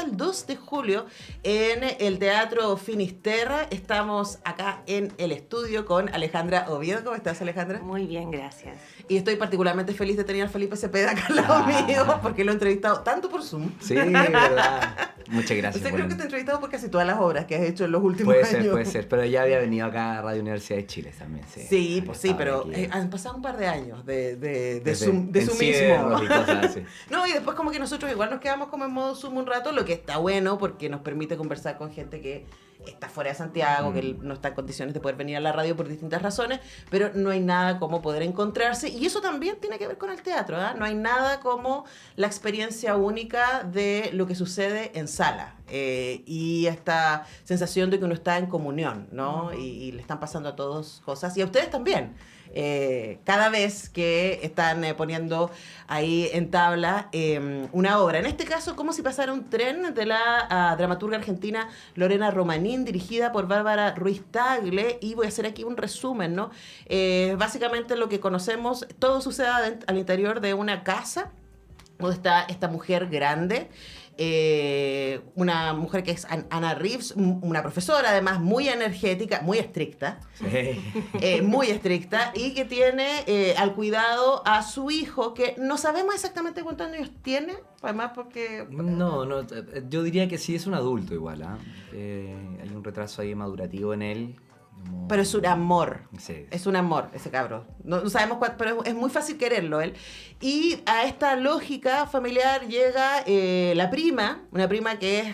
al 2 de julio en el Teatro Finisterra. Estamos acá en el estudio con Alejandra Oviedo. ¿Cómo estás, Alejandra? Muy bien, gracias. Y estoy particularmente feliz de tener a Felipe Cepeda acá al lado mío, porque lo he entrevistado tanto por Zoom. Sí, verdad. Muchas gracias. Usted creo que te he entrevistado por casi todas las obras que has hecho en los últimos años. Puede ser, pero ya había venido acá a Radio Universidad de Chile también. Sí, pues sí, pero han pasado un par de años de Zoom mismo. Y cosas así. No, y después como que nosotros igual nos quedamos como en modo Zoom un rato, lo que está bueno porque nos permite conversar con gente que está fuera de Santiago, que no está en condiciones de poder venir a la radio por distintas razones, pero no hay nada como poder encontrarse, y eso también tiene que ver con el teatro, ¿eh? No hay nada como la experiencia única de lo que sucede en sala, y esta sensación de que uno está en comunión, ¿no? Y le están pasando a todos cosas, y a ustedes también. Cada vez que están poniendo ahí en tabla una obra. En este caso, Como si pasara un tren, de la dramaturga argentina Lorena Romanín, dirigida por Bárbara Ruiz Tagle, y voy a hacer aquí un resumen, ¿no? Básicamente lo que conocemos, todo sucede al interior de una casa donde está esta mujer grande, una mujer que es Ana Reeves, una profesora además muy energética, muy estricta, muy estricta, y que tiene al cuidado a su hijo, que no sabemos exactamente cuántos años tiene, además porque... No, yo diría que sí es un adulto igual, hay un retraso ahí madurativo en él. Pero es un amor, sí. Es un amor ese cabro. No sabemos cuánto, pero es muy fácil quererlo él. Y a esta lógica familiar llega la prima, una prima que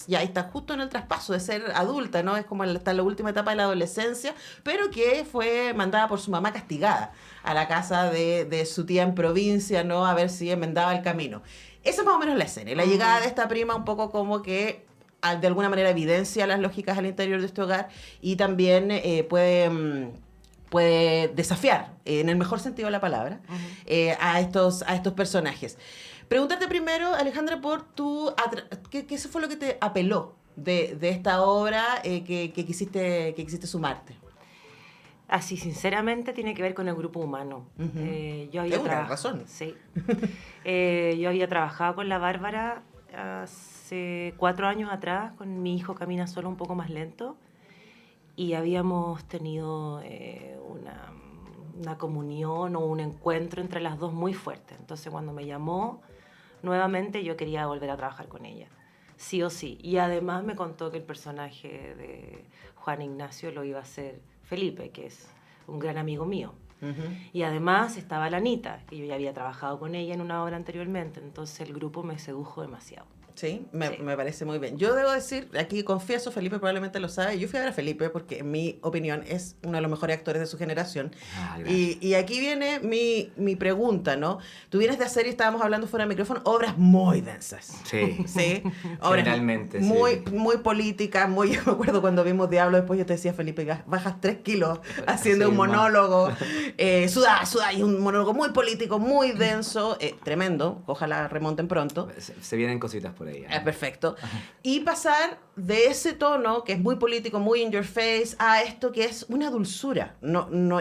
ya está justo en el traspaso de ser adulta, ¿no? Es como está en la última etapa de la adolescencia, pero que fue mandada por su mamá castigada a la casa de su tía en provincia, ¿no? A ver si enmendaba el camino. Esa es más o menos la escena. Y la llegada de esta prima un poco como que de alguna manera evidencia las lógicas al interior de este hogar, y también puede desafiar, en el mejor sentido de la palabra, a estos personajes. Preguntarte primero, Alejandra, por ¿qué fue lo que te apeló de esta obra que quisiste sumarte? Así, sinceramente, tiene que ver con el grupo humano. Yo había razón. Sí. Yo había trabajado con la Bárbara hace 4 años atrás, con Mi hijo camina solo un poco más lento, y habíamos tenido una comunión o un encuentro entre las dos muy fuerte. Entonces, cuando me llamó nuevamente, yo quería volver a trabajar con ella, sí o sí. Y además me contó que el personaje de Juan Ignacio lo iba a hacer Felipe, que es un gran amigo mío. Y además estaba la Anita, que yo ya había trabajado con ella en una obra anteriormente, entonces el grupo me sedujo demasiado. Sí, me parece muy bien. Yo debo decir, aquí confieso, Felipe probablemente lo sabe, yo fui a ver a Felipe porque en mi opinión es uno de los mejores actores de su generación. Y aquí viene mi pregunta, ¿no? Tú vienes de hacer, y estábamos hablando fuera del micrófono, obras muy densas. Sí. ¿Sí? Obras generalmente, muy, sí. Muy políticas, yo me acuerdo cuando vimos Diablo, después yo te decía, Felipe, bajas 3 kilos haciendo un monólogo, sudá, y un monólogo muy político, muy denso, tremendo, ojalá remonten pronto. Se vienen cositas por ahí. Perfecto. Y pasar de ese tono, que es muy político, muy in your face, a esto que es una dulzura.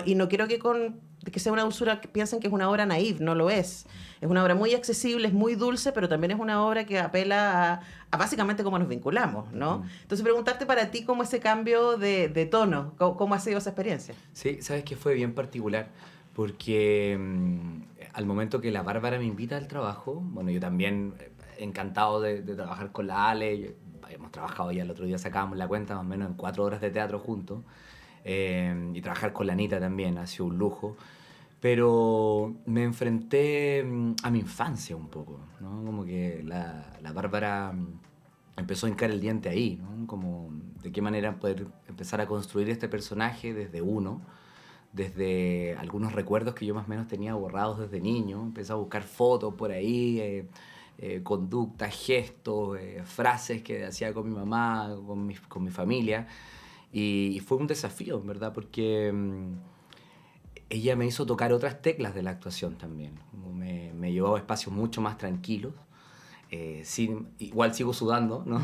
Y no quiero que sea una dulzura que piensen que es una obra naïve, no lo es. Es una obra muy accesible, es muy dulce, pero también es una obra que apela a básicamente cómo nos vinculamos, ¿no? Entonces, preguntarte para ti cómo ese cambio de tono, cómo ha sido esa experiencia. Sí, sabes que fue bien particular, porque al momento que la Bárbara me invita al trabajo, bueno, yo también encantado de trabajar con la Ale, hemos trabajado ya el otro día, sacábamos la cuenta más o menos en 4 horas de teatro juntos, y trabajar con la Anita también ha sido un lujo, pero me enfrenté a mi infancia un poco, ¿no? Como que la Bárbara empezó a hincar el diente ahí, ¿no? Como de qué manera poder empezar a construir este personaje desde algunos recuerdos que yo más o menos tenía borrados desde niño. Empecé a buscar fotos por ahí, conductas, gestos, frases que hacía con mi mamá, con mi familia, y fue un desafío, en verdad, porque ella me hizo tocar otras teclas de la actuación también. Me llevó a espacios mucho más tranquilos. Igual sigo sudando, ¿no?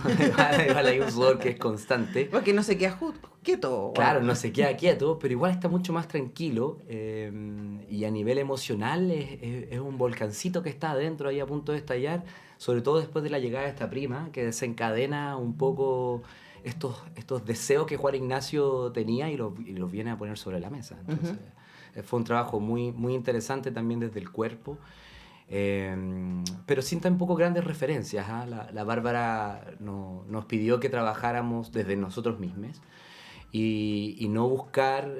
igual hay un sudor que es constante. Porque no se queda quieto. Claro, no se queda quieto, pero igual está mucho más tranquilo, y a nivel emocional es un volcancito que está adentro ahí a punto de estallar, sobre todo después de la llegada de esta prima, que desencadena un poco estos deseos que Juan Ignacio tenía y los viene a poner sobre la mesa. Entonces, fue un trabajo muy, muy interesante también desde el cuerpo, pero sin tampoco grandes referencias. La Bárbara nos pidió que trabajáramos desde nosotros mismos y no buscar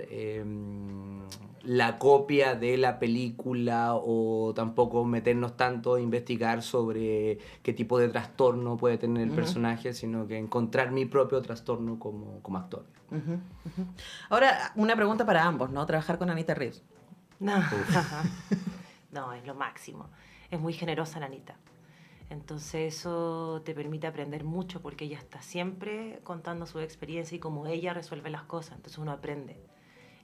la copia de la película o tampoco meternos tanto a investigar sobre qué tipo de trastorno puede tener el personaje, sino que encontrar mi propio trastorno como actor. Ahora, una pregunta para ambos, ¿no? Trabajar con Anita Reeves. No, no, es lo máximo. Es muy generosa la Anita. Entonces eso te permite aprender mucho porque ella está siempre contando su experiencia y cómo ella resuelve las cosas. Entonces uno aprende.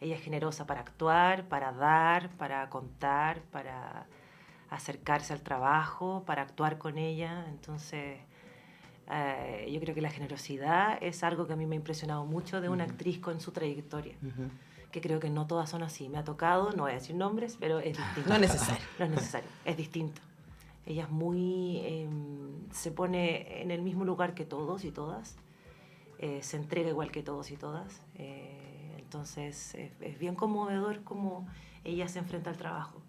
Ella es generosa para actuar, para dar, para contar, para acercarse al trabajo, para actuar con ella. Entonces yo creo que la generosidad es algo que a mí me ha impresionado mucho de una actriz con su trayectoria. Que creo que no todas son así. Me ha tocado, no voy a decir nombres, pero es distinto. No es necesario. No es necesario, es distinto. Ella es muy... se pone en el mismo lugar que todos y todas. Se entrega igual que todos y todas. Entonces es bien conmovedor cómo ella se enfrenta al trabajo.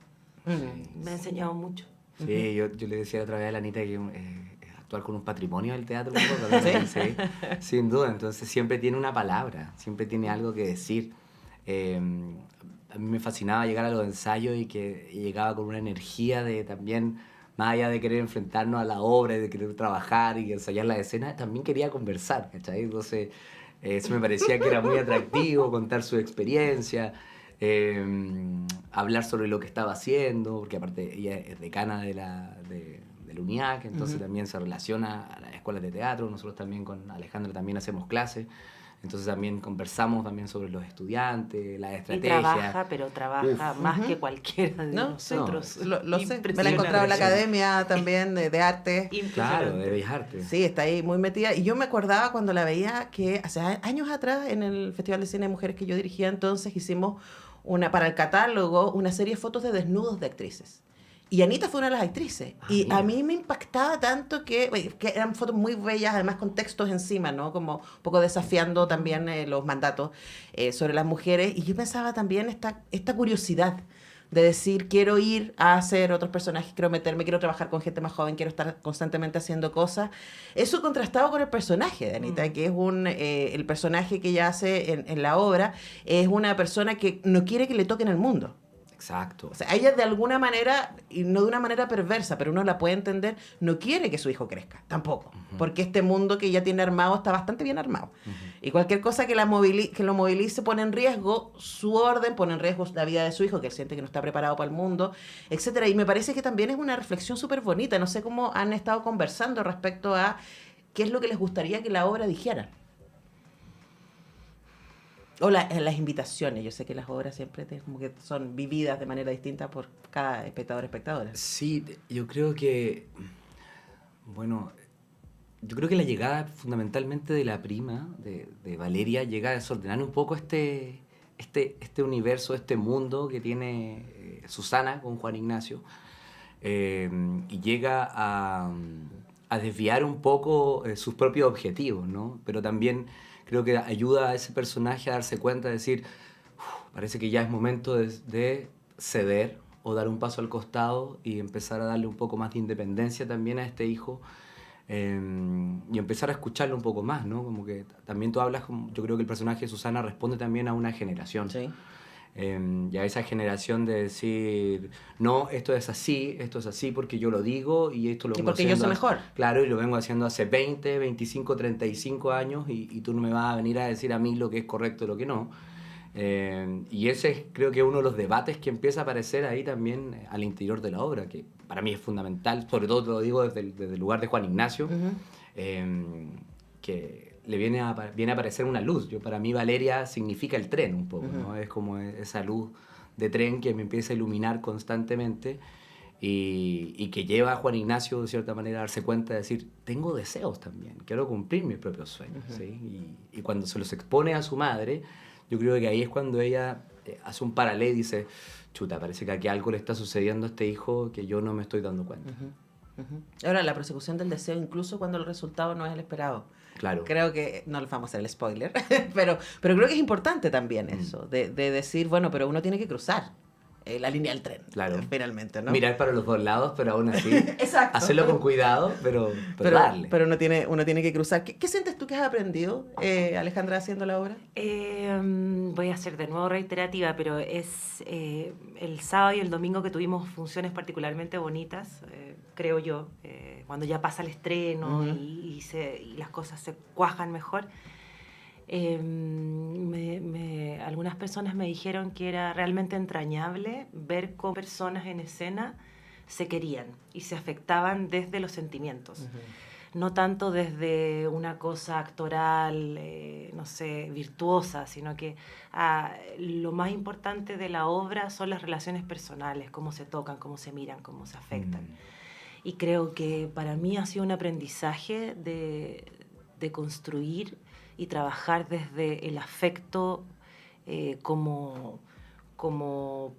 Me ha enseñado mucho. Sí, yo le decía otra vez a la Anita que actuar con un patrimonio del teatro un poco, ¿no? Sí, sin duda. Entonces siempre tiene una palabra, siempre tiene algo que decir. A mí me fascinaba llegar a los ensayos y que llegaba con una energía de también, más allá de querer enfrentarnos a la obra y de querer trabajar y ensayar la escena, también quería conversar, ¿cachai? Entonces eso me parecía que era muy atractivo, contar su experiencia, hablar sobre lo que estaba haciendo, porque aparte ella es decana del UNIAC, entonces también se relaciona a las escuelas de teatro. Nosotros también con Alejandra también hacemos clases. Entonces también conversamos también sobre los estudiantes, la estrategia. Y trabaja, pero trabaja más que cualquiera de nosotros. Lo sé. Me la he encontrado en la academia también de arte. Claro, de Bellas Artes. Sí, está ahí muy metida. Y yo me acordaba cuando la veía que hace años atrás en el Festival de Cine de Mujeres que yo dirigía, entonces hicimos para el catálogo una serie de fotos de desnudos de actrices. Y Anita fue una de las actrices. Y a mí me impactaba tanto que eran fotos muy bellas, además con textos encima, ¿no? Como un poco desafiando también los mandatos sobre las mujeres. Y yo pensaba también esta curiosidad de decir, quiero ir a hacer otros personajes, quiero meterme, quiero trabajar con gente más joven, quiero estar constantemente haciendo cosas. Eso contrastado con el personaje de Anita, que es el personaje que ella hace en la obra, es una persona que no quiere que le toquen el mundo. Exacto. O sea, ella de alguna manera, y no de una manera perversa, pero uno la puede entender, no quiere que su hijo crezca, tampoco. Porque este mundo que ella tiene armado está bastante bien armado. Y cualquier cosa que lo movilice pone en riesgo su orden, pone en riesgo la vida de su hijo, que él siente que no está preparado para el mundo, etcétera. Y me parece que también es una reflexión súper bonita. No sé cómo han estado conversando respecto a qué es lo que les gustaría que la obra dijera. O las invitaciones. Yo sé que las obras siempre como que son vividas de manera distinta por cada espectadora. Sí, yo creo que... Bueno, yo creo que la llegada fundamentalmente de la prima, de Valeria, llega a desordenar un poco este universo, este mundo que tiene Susana con Juan Ignacio. Y llega a desviar un poco sus propios objetivos, ¿no? Pero también... creo que ayuda a ese personaje a darse cuenta, de decir, parece que ya es momento de ceder o dar un paso al costado y empezar a darle un poco más de independencia también a este hijo, y empezar a escucharlo un poco más, ¿no? Como que también tú hablas, yo creo que el personaje de Susana responde también a una generación. Sí. Y a esa generación de decir, no, esto es así porque yo lo digo y esto lo vengo porque yo soy mejor. Claro, y lo vengo haciendo hace 20, 25, 35 años y tú no me vas a venir a decir a mí lo que es correcto y lo que no. Y ese es, creo que, uno de los debates que empieza a aparecer ahí también al interior de la obra, que para mí es fundamental, sobre todo te lo digo desde el lugar de Juan Ignacio, que le viene a aparecer una luz. Para mí Valeria significa el tren un poco, ¿no? Es como esa luz de tren que me empieza a iluminar constantemente y que lleva a Juan Ignacio de cierta manera a darse cuenta de decir, tengo deseos también, quiero cumplir mis propios sueños. ¿Sí? Y cuando se los expone a su madre, yo creo que ahí es cuando ella hace un paralelo y dice, chuta, parece que aquí algo le está sucediendo a este hijo que yo no me estoy dando cuenta. Ujú. Ahora, la persecución del deseo, incluso cuando el resultado no es el esperado. Claro. Creo que, no les vamos a hacer el spoiler, pero creo que es importante también eso, de decir, bueno, pero uno tiene que cruzar la línea del tren, Claro. finalmente, ¿no? Mirar para los dos lados, pero aún así Exacto. hacerlo con cuidado, pero darle. Pero uno tiene que cruzar. ¿Qué sientes tú que has aprendido, Alejandra, haciendo la obra? Voy a ser de nuevo reiterativa, pero es el sábado y el domingo que tuvimos funciones particularmente bonitas, creo yo, cuando ya pasa el estreno Uh-huh. y las cosas se cuajan mejor. Algunas personas me dijeron que era realmente entrañable ver cómo personas en escena se querían y se afectaban desde los sentimientos. Uh-huh. No tanto desde una cosa actoral, no sé, virtuosa, sino que lo más importante de la obra son las relaciones personales, cómo se tocan, cómo se miran, cómo se afectan. Y creo que para mí ha sido un aprendizaje de construir y trabajar desde el afecto como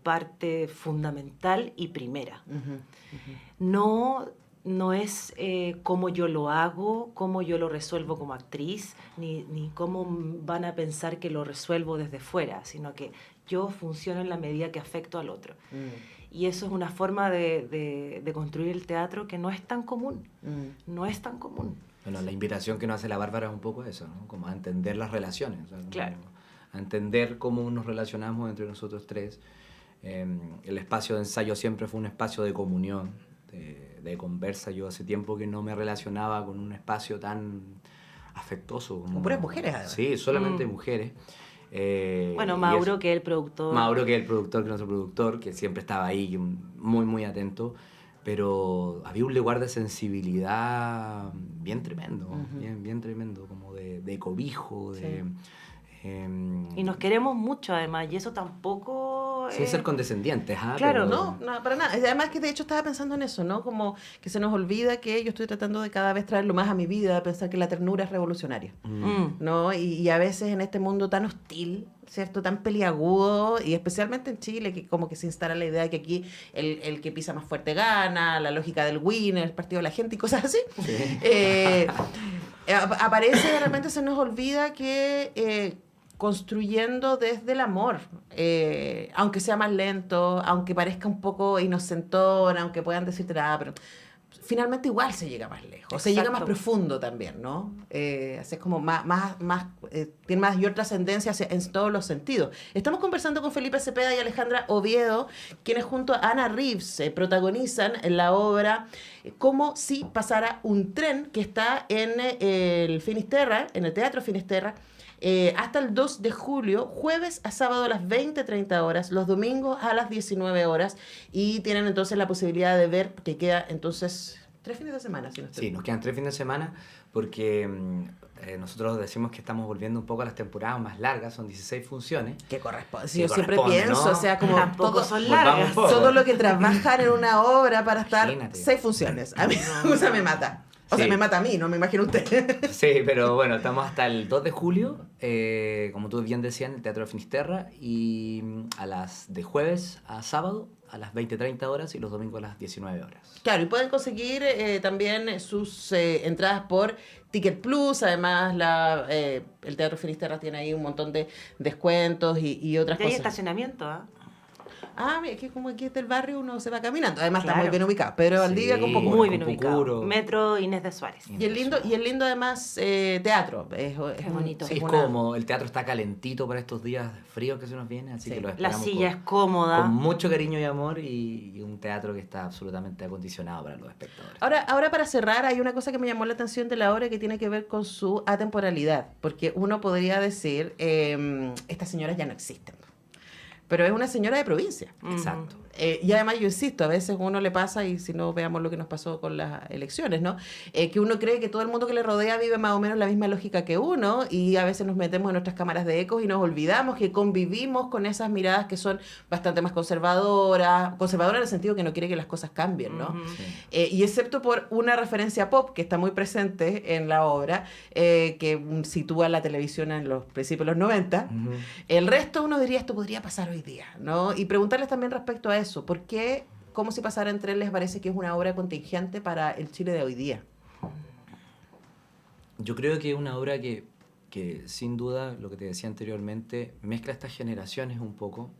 parte fundamental y primera. Uh-huh. Uh-huh. No es cómo yo lo hago, cómo yo lo resuelvo como actriz, ni cómo van a pensar que lo resuelvo desde fuera, sino que yo funciono en la medida que afecto al otro. Y eso es una forma de construir el teatro que no es tan común. No es tan común. Bueno, la invitación que nos hace la Bárbara es un poco eso, ¿no? Como a entender las relaciones. O sea, Claro. A entender cómo nos relacionamos entre nosotros tres. El espacio de ensayo siempre fue un espacio de comunión, de conversa. Yo hace tiempo que no me relacionaba con un espacio tan afectuoso. Con puras mujeres, además. Sí, solamente mujeres. Bueno, Mauro, que es el productor. Mauro, que es el productor, que es nuestro productor, que siempre estaba ahí, muy, muy atento. Pero había un lugar de sensibilidad bien tremendo, Uh-huh. bien tremendo, como de cobijo, de... Sí. Y nos queremos mucho, además, y eso tampoco... Sin ser condescendientes, ¿ah? Claro, No, para nada. Además que de hecho estaba pensando en eso, ¿no? Como que se nos olvida que yo estoy tratando de cada vez traerlo más a mi vida, pensar que la ternura es revolucionaria, ¿no? Y a veces en este mundo tan hostil, ¿cierto? Tan peliagudo, y especialmente en Chile, que como que se instala la idea de que aquí el que pisa más fuerte gana, la lógica del winner, el partido de la gente y cosas así. Sí. Aparece, de repente se nos olvida que construyendo desde el amor, aunque sea más lento, aunque parezca un poco inocentón, aunque puedan decirte nada, pero finalmente igual se llega más lejos, se llega más Exacto. profundo también, ¿no? Así es como tiene mayor trascendencia en todos los sentidos. Estamos conversando con Felipe Cepeda y Alejandra Oviedo, quienes junto a Ana Reeves protagonizan en la obra Como si pasara un tren, que está en el Finisterra, en el Teatro Finisterra, hasta el 2 de julio, jueves a sábado a las 20:30 horas, los domingos a las 19 horas, y tienen entonces la posibilidad de ver que queda entonces 3 fines de semana, si no estoy. Sí, nos quedan 3 fines de semana porque nosotros decimos que estamos volviendo un poco a las temporadas más largas, son 16 funciones. Que corresponde. Sí, Yo siempre corresponde, pienso, ¿no? o sea, como Tampoco son Volvamos largas. un poco. todo lo que trabajan en una obra para estar Imagínate. 6 funciones. A mí o sea, me mata. O sea, Sí. me mata a mí, no me imagino usted. Sí, pero bueno, estamos hasta el 2 de julio, como tú bien decías, en el Teatro de Finisterra, y de jueves a sábado a las 20:30 horas y los domingos a las 19 horas. Claro, y pueden conseguir también sus entradas por Ticket Plus. Además, el Teatro Finisterra tiene ahí un montón de descuentos y otras Y hay cosas. estacionamiento, ¿ah? Ah, mira, que como aquí está el barrio uno se va caminando. Además está Claro. muy bien ubicado. Pedro Valdivia Sí. con poco. Muy con bien ubicado. Pucuro. Metro Inés de Suárez. Y el lindo además teatro. Es Qué bonito. Sí, es una- cómodo, el teatro está calentito para estos días fríos que se nos vienen, así Sí. que lo La esperamos silla es con cómoda. mucho cariño y amor, y un teatro que está absolutamente acondicionado para los espectadores. Ahora para cerrar, hay una cosa que me llamó la atención de la obra que tiene que ver con su atemporalidad, porque uno podría decir, estas señoras ya no existen, pero es una señora de provincia. Exacto. Y además yo insisto, a veces uno le pasa, y si no veamos lo que nos pasó con las elecciones, ¿no? Que uno cree que todo el mundo que le rodea vive más o menos la misma lógica que uno, y a veces nos metemos en nuestras cámaras de ecos y nos olvidamos que convivimos con esas miradas que son bastante más conservadoras en el sentido que no quiere que las cosas cambien, ¿no? Ujú. Sí. Y excepto por una referencia pop que está muy presente en la obra, que sitúa la televisión en los principios de los 90, el resto uno diría esto podría pasar hoy día, ¿no? Y preguntarles también respecto a eso, ¿por qué ¿Cómo si pasara en tren les parece que es una obra contingente para el Chile de hoy día? Yo creo que es una obra que sin duda, lo que te decía anteriormente, mezcla estas generaciones un poco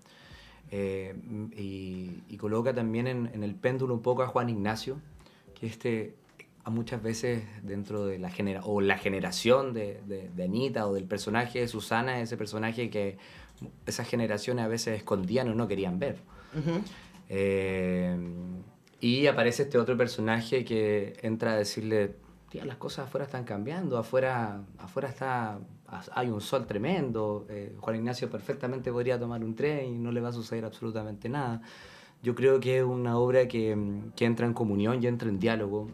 y coloca también en el péndulo un poco a Juan Ignacio, que a muchas veces dentro de la generación de Anita o del personaje de Susana, ese personaje que esas generaciones a veces escondían o no querían ver. Uh-huh. Y aparece este otro personaje que entra a decirle: tía, las cosas afuera están cambiando, afuera hay un sol tremendo, Juan Ignacio perfectamente podría tomar un tren y no le va a suceder absolutamente nada. Yo creo que es una obra que entra en comunión y entra en diálogo.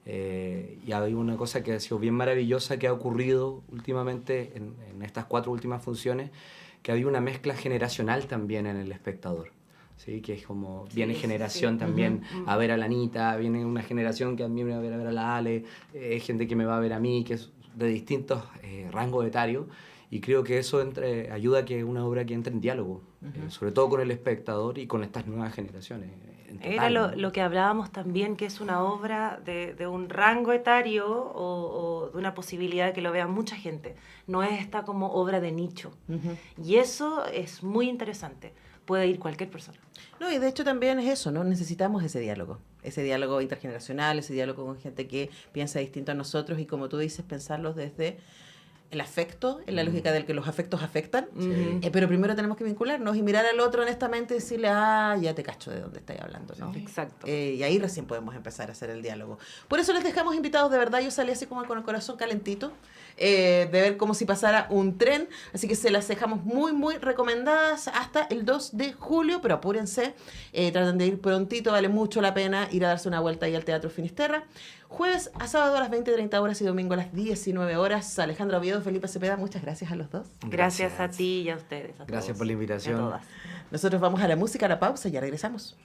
Y hay una cosa que ha sido bien maravillosa que ha ocurrido últimamente en estas 4 últimas funciones, que había una mezcla generacional también en el espectador. ¿Sí? Que es como, viene generación también a ver a la Anita, viene una generación que a mí me va a ver a la Ale, gente que me va a ver a mí, que es de distintos rangos etarios, y creo que eso ayuda a que una obra que entre en diálogo, sobre todo con el espectador y con estas nuevas generaciones. Era lo que hablábamos también, que es una obra de un rango etario o de una posibilidad de que lo vea mucha gente, no es esta como obra de nicho, y eso es muy interesante. Puede ir cualquier persona. No, y de hecho también es eso, ¿no? Necesitamos ese diálogo intergeneracional, ese diálogo con gente que piensa distinto a nosotros y, como tú dices, pensarlos desde el afecto, en la lógica del que los afectos afectan, pero primero tenemos que vincularnos y mirar al otro honestamente y decirle: ya te cacho de dónde estáis hablando, ¿no? Exacto. Y ahí recién podemos empezar a hacer el diálogo. Por eso les dejamos invitados, de verdad. Yo salí así como con el corazón calentito, de ver como si pasara un tren, así que se las dejamos muy, muy recomendadas hasta el 2 de julio, pero apúrense, traten de ir prontito, vale mucho la pena ir a darse una vuelta ahí al Teatro Finisterra. Jueves a sábado a las 20:30 horas y domingo a las 19 horas. Alejandra Oviedo, Felipe Cepeda, muchas gracias a los dos. Gracias a ti y a ustedes. Gracias por la invitación. A todas. Nosotros vamos a la música, a la pausa y ya regresamos.